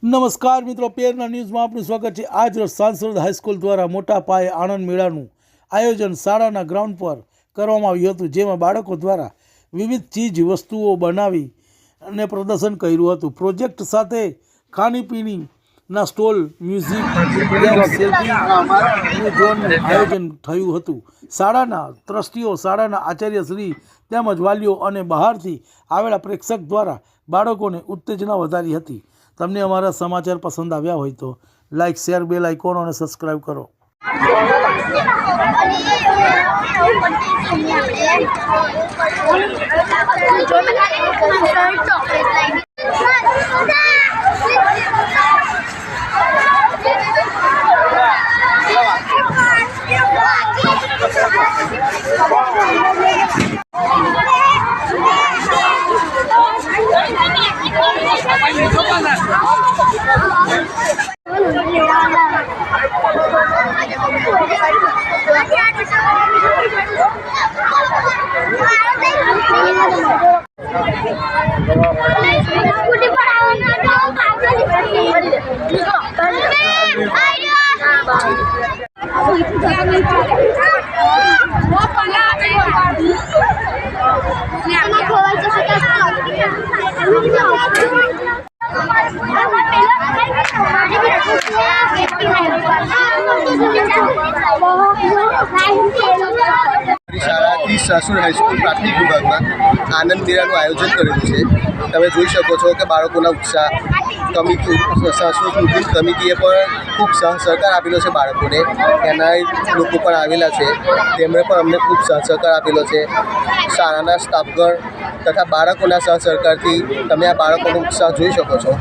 નમસ્કાર મિત્રો, પેરના ન્યૂઝમાં આપનું સ્વાગત છે। આજ રોજ સાંસદ હાઈસ્કૂલ દ્વારા મોટા પાયે આનંદ મેળાનું આયોજન શાળાના ગ્રાઉન્ડ પર કરવામાં આવ્યું હતું, જેમાં બાળકો દ્વારા વિવિધ ચીજ વસ્તુઓ બનાવી અને પ્રદર્શન કર્યું હતું। પ્રોજેક્ટ સાથે ખાણીપીણીના સ્ટોલ, મ્યુઝિક, સેલ્ફીનું આયોજન થયું હતું। શાળાના ટ્રસ્ટીઓ, શાળાના આચાર્યશ્રી તેમજ વાલીઓ અને બહારથી આવેલા પ્રેક્ષક દ્વારા બાળકોને ઉત્તેજના વધારી હતી। તમને અમારા સમાચાર પસંદ આવ્યા હોય તો લાઇક, શેર, બેલ આઇકોન અને સબસ્ક્રાઈબ કરો। શાળાથી સાસુર હાઈસ્કૂલ પ્રાથમિક વિભાગમાં આનંદ મેળાનું આયોજન કરેલું છે। તમે જોઈ શકો છો કે બાળકોના ઉત્સાહ, સાસુર મુસ્લિમ કમિટીએ પણ ખૂબ સહકાર આપેલો છે બાળકોને। એના લોકો પણ આવેલા છે, તેમણે પણ અમને ખૂબ સહકાર આપેલો છે। શાળાના સ્ટાફગણ તથા બાળકોના સહકારથી તમે આ બાળકોનો ઉત્સાહ જોઈ શકો છો।